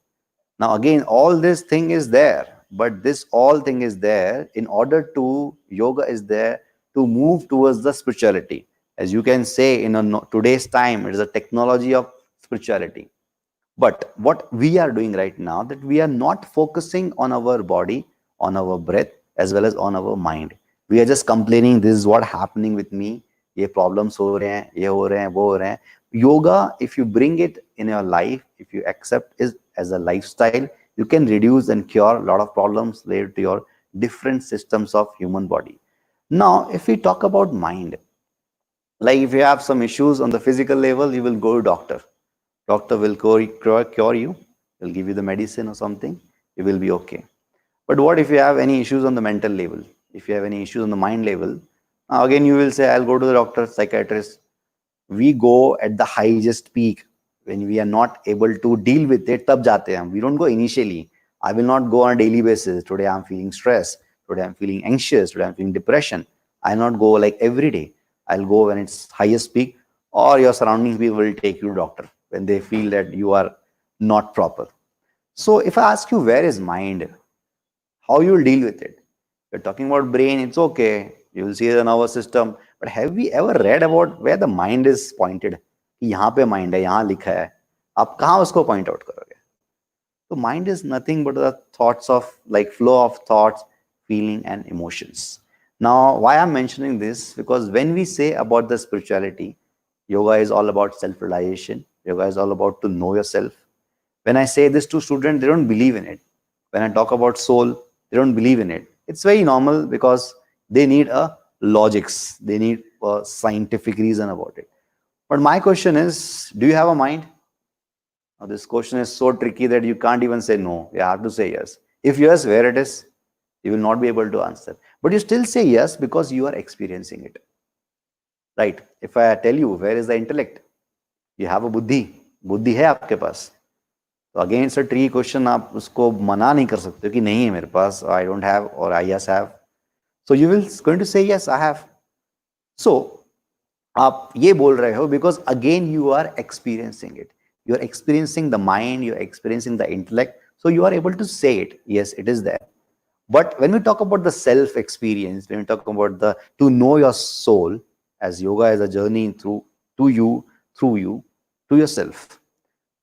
now again all this thing is there, but this all thing is there in order to, yoga is there to move towards the spirituality. As you can say in today's time, it is a technology of spirituality. But what we are doing right now, that we are not focusing on our body, on our breath, as well as on our mind. We are just complaining, this is what happening with me, ये problems हो रहे हैं, ये हो रहे हैं, वो हो रहे हैं. Yoga, if you bring it in your life, if you accept it as a lifestyle, you can reduce and cure a lot of problems related to your different systems of human body. Now, if we talk about mind, like if you have some issues on the physical level, you will go to doctor. Doctor will cure you, will give you the medicine or something, you will be okay. But what if you have any issues on the mental level? If you have any issues on the mind level, again you will say, I'll go to the doctor, psychiatrist. We go at the highest peak when we are not able to deal with it. Tab jate hain. We don't go initially. I will not go on a daily basis. Today I'm feeling stress. Today I'm feeling anxious. Today I'm feeling depression. I'll not go like every day. I'll go when it's highest peak, or your surroundings people will take you to doctor when they feel that you are not proper. So if I ask you, where is mind? How you will deal with it? You're talking about brain, it's okay. You will see the nervous system. But have we ever read about where the mind is pointed? कि यहाँ पे mind है, यहाँ लिखा है. आप कहाँ उसको point out करोगे? So mind is nothing but the thoughts of, like flow of thoughts, feeling and emotions. Now, why I'm mentioning this? Because when we say about the spirituality, yoga is all about self-realization. Yoga is all about to know yourself. When I say this to students, they don't believe in it. When I talk about soul, they don't believe in it. It's very normal because they need a logics. They need a scientific reason about it. But my question is, do you have a mind? Now, this question is so tricky that you can't even say no. You have to say yes. If yes, where it is, you will not be able to answer. But you still say yes because you are experiencing it. Right? If I tell you, where is the intellect? You have a buddhi. बुद्धि है आपके पास. तो again it's a tree question. आप उसको मना नहीं कर सकते कि नहीं है मेरे पास, आई डोंट हैव और I yes have. So you will going to say yes I have. So आप ये बोल रहे हो because again you are experiencing it. You are experiencing the mind, you are experiencing the intellect, so you are able to say it, yes, it is there. But when we talk about the self experience, when we talk about the to know your soul, as yoga is a journey through to you, through you, to yourself.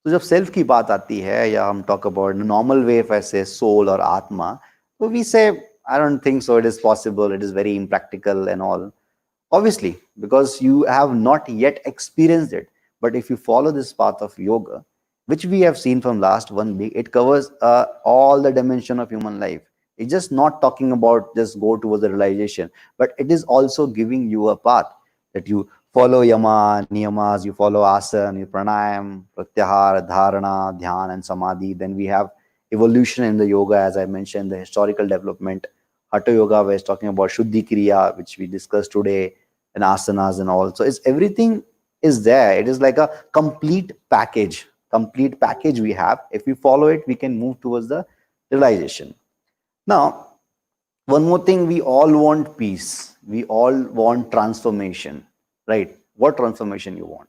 तो जब self की बात आती है या हम talk about normal way ऐसे soul और आत्मा, तो वी से I don't think so it is possible, it is very impractical and all. Obviously, because you have not yet experienced it. But if you follow this path of yoga, which we have seen from last 1 week. It covers all the dimension of human life. It's just not talking about just go towards the realization, but it is also giving you a path that you follow yama, niyamas, you follow asana, you pranayam, pratyahara, dharana, dhyan, and samadhi. Then we have evolution in the yoga, as I mentioned, the historical development. Hatha yoga, where it's talking about shuddhi kriya, which we discussed today, and asanas and all. So it's everything is there. It is like a complete package we have. If we follow it, we can move towards the realization. Now, one more thing, we all want peace. We all want transformation, right? What transformation you want?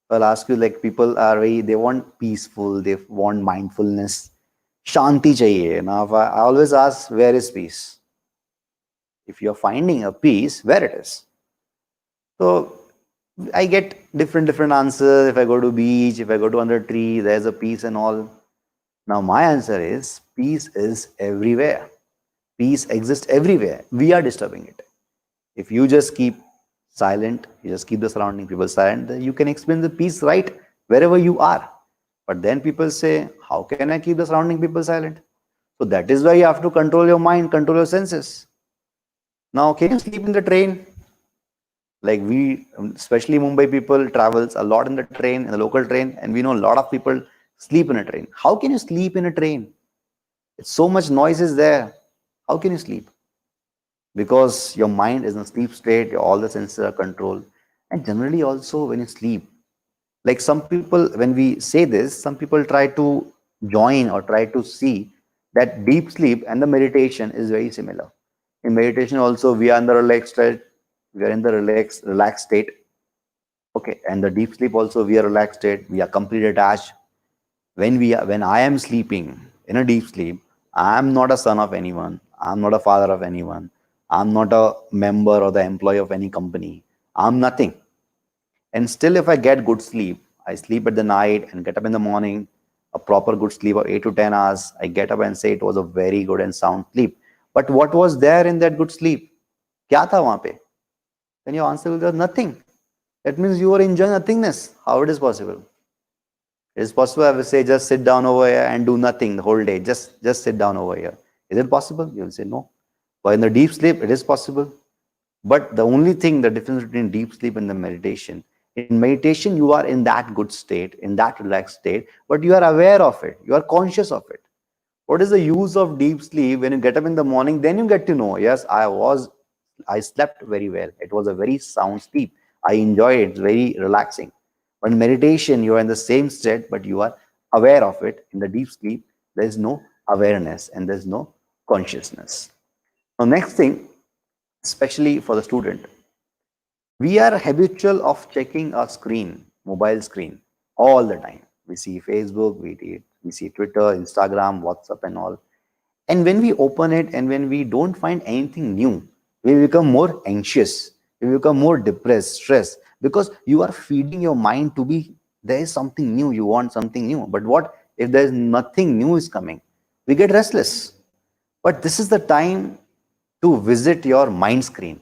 I'll ask you, like, people are very, they want peaceful, they want mindfulness. Shanti chahiye. Now, if I always ask, where is peace? If you're finding a peace, where it is? So I get different answers. If I go to beach, if I go to under tree, there's a peace and all. Now my answer is peace is everywhere. Peace exists everywhere. We are disturbing it. If you just keep silent, you just keep the surrounding people silent, then you can experience the peace right wherever you are. But then people say, how can I keep the surrounding people silent? So that is why you have to control your mind, control your senses. Now, can you sleep in the train? Like we, especially Mumbai people, travels a lot in the train, in the local train, and we know a lot of people sleep in a train. How can you sleep in a train? It's so much noise is there. How can you sleep? Because your mind is in a sleep state, all the senses are controlled. And generally also when you sleep, like some people, when we say this, some people try to join or try to see that deep sleep and the meditation is very similar. In meditation also, we are in the relaxed state, we are in the relaxed state. Okay, and the deep sleep also, we are relaxed state, we are completely attached. When I am sleeping in a deep sleep, I am not a son of anyone, I'm not a father of anyone, I'm not a member or the employee of any company, I'm nothing. And still, if I get good sleep, I sleep at the night and get up in the morning, a proper good sleep of 8 to 10 hours, I get up and say it was a very good and sound sleep. But what was there in that good sleep? Kya tha wahan pe? Then your answer will be nothing. That means you are enjoying nothingness. How it is possible? It is possible, I will say, just sit down over here and do nothing the whole day. Just sit down over here. Is it possible? You will say no. But in the deep sleep, it is possible. But the only thing, the difference between deep sleep and the meditation, in meditation, you are in that good state, in that relaxed state, but you are aware of it. You are conscious of it. What is the use of deep sleep? When you get up in the morning, then you get to know, yes, I slept very well. It was a very sound sleep. I enjoy it. It's very relaxing. But in meditation, you are in the same state, but you are aware of it. In the deep sleep, there is no awareness and there's no consciousness. Now, next thing, especially for the student, we are habitual of checking our screen, mobile screen, all the time. We see Facebook, we see Twitter, Instagram, WhatsApp, and all. And when we open it and when we don't find anything new, we become more anxious, we become more depressed, stressed, because you are feeding your mind to be there is something new, you want something new. But what if there is nothing new is coming? We get restless. But this is the time to visit your mind screen.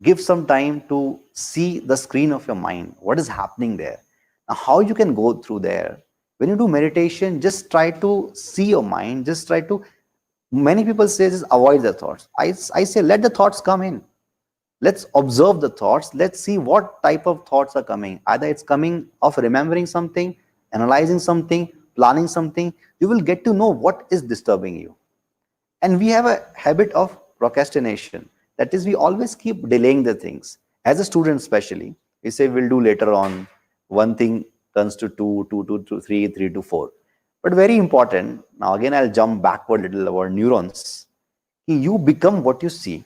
Give some time to see the screen of your mind, what is happening there. Now, how you can go through there? When you do meditation, just try to see your mind, just try to, many people say just avoid the thoughts. I say let the thoughts come in. Let's observe the thoughts. Let's see what type of thoughts are coming. Either it's coming of remembering something, analyzing something, planning something. You will get to know what is disturbing you. And we have a habit of procrastination. That is, we always keep delaying the things. As a student, especially, we say we'll do later on. One thing turns to two, two to three, three to four. But very important, now again, I'll jump backward a little about neurons. You become what you see.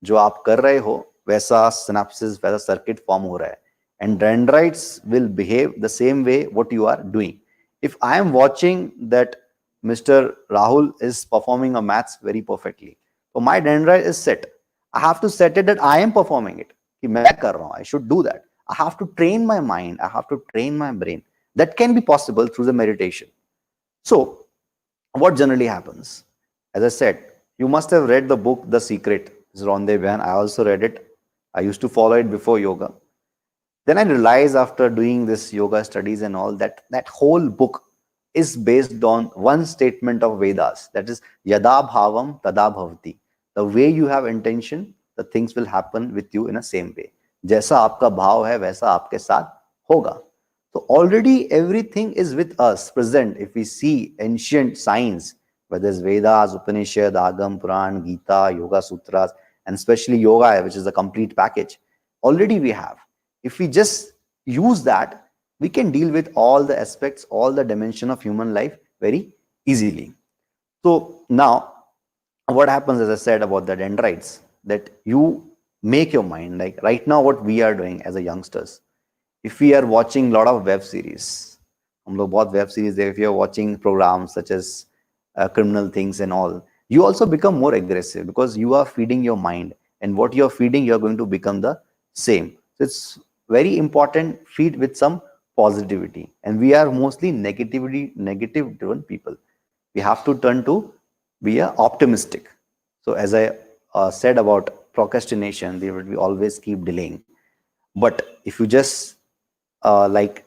जो आप कर रहे हो वैसा synapses, वैसा circuit form हो रहा है. And dendrites will behave the same way what you are doing. If I am watching that Mr. Rahul is performing a maths very perfectly, so my dendrite is set. I have to set it that I am performing it. कि मैं कर रहा हूँ, I should do that. I have to train my mind. I have to train my brain. That can be possible through the meditation. So, what generally happens? As I said, you must have read the book The Secret. It's Ronde Byan. I also read it. I used to follow it before yoga. Then I realized after doing this yoga studies and all that that whole book is based on one statement of Vedas, that is Yada Bhavam Tada Bhavati. The way you have intention, the things will happen with you in a same way. जैसा आपका भाव है वैसा आपके साथ होगा. So already everything is with us present. If we see ancient science, whether it's Vedas, Upanishad, Agam, Puran, Gita, Yoga Sutras, and especially yoga, which is a complete package, already we have. If we just use that, we can deal with all the aspects, all the dimension of human life very easily. So now, what happens, as I said about the dendrites, that you make your mind, like right now what we are doing as a youngsters, if we are watching a lot of web series, हम लोग बहुत web series there, if you are watching programs such as criminal things and all, you also become more aggressive because you are feeding your mind, and what you are feeding you are going to become the same. So it's very important, feed with some positivity, and we are mostly negative driven people. We have to turn to be a optimistic. So as I said about procrastination, we always keep delaying. But if you just like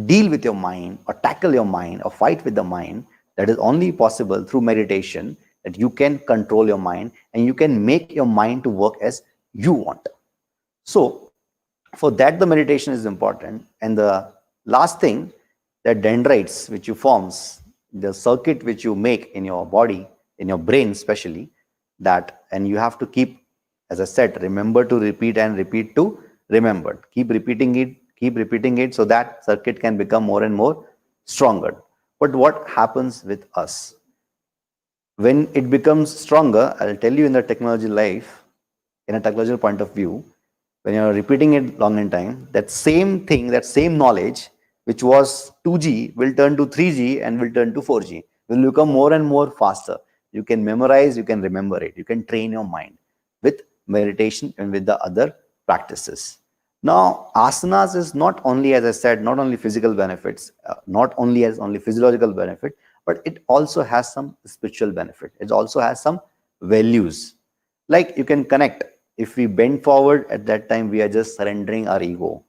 deal with your mind or tackle your mind or fight with the mind, that is only possible through meditation, that you can control your mind and you can make your mind to work as you want. So for that, the meditation is important. And the last thing, that dendrites which you forms, the circuit which you make in your body, in your brain especially, that, and you have to keep, as I said, remember to repeat and repeat to remember. Keep repeating it so that circuit can become more and more stronger. But what happens with us? When it becomes stronger, I'll tell you in the technology life, in a technological point of view, when you're repeating it long in time, that same thing, that same knowledge, which was 2G, will turn to 3G and will turn to 4G, will become more and more faster. You can memorize, you can remember it, you can train your mind with meditation and with the other practices. Now, asanas is not only, as I said, not only physical benefits, not only as only physiological benefit, but it also has some spiritual benefit. It also has some values. Like you can connect. If we bend forward, at that time we are just surrendering our ego.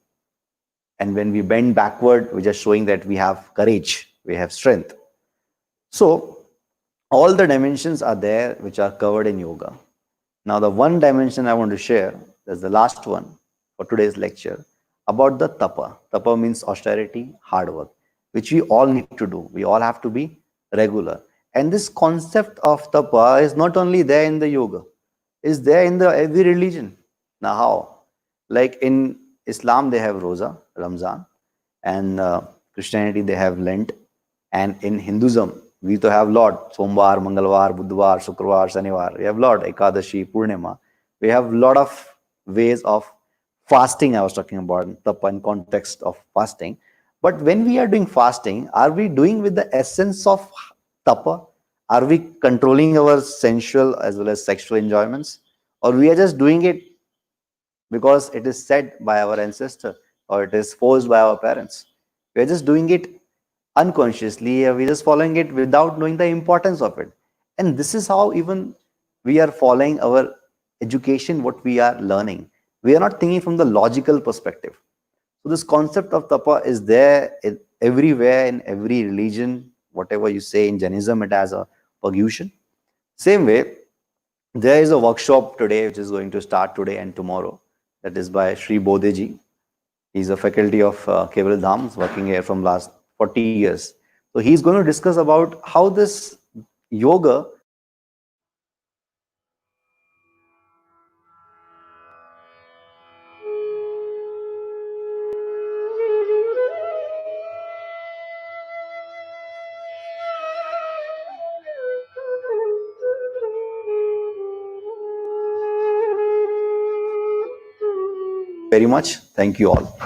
And when we bend backward, we're just showing that we have courage, we have strength. So all the dimensions are there which are covered in yoga. Now the one dimension I want to share, that's the last one for today's lecture, about the tapa. Tapa means austerity, hard work, which we all need to do. We all have to be regular. And this concept of tapa is not only there in the yoga, is there in the every religion. Now how? Like in Islam they have Roza, Ramzan, and Christianity they have Lent, and in Hinduism we to have lot Sombar, Mangalwar, Budhwar, Shukrawar, Shaniwar. We have lot Ekadashi, Purnima. We have lot of ways of fasting. I was talking about the context of fasting. But when we are doing fasting, are we doing with the essence of tapa? Are we controlling our sensual as well as sexual enjoyments? Or we are just doing it because it is said by our ancestor or it is forced by our parents? We are just doing it unconsciously, we're just following it without knowing the importance of it. And this is how even we are following our education, what we are learning. We are not thinking from the logical perspective. So this concept of tapa is there everywhere in every religion. Whatever you say in Jainism, it has a purgation. Same way, there is a workshop today which is going to start today and tomorrow. That is by Shri Bodheji. He's a faculty of Keval Dham, working here from last 40 years. So he's going to discuss about how this yoga very much. Thank you all.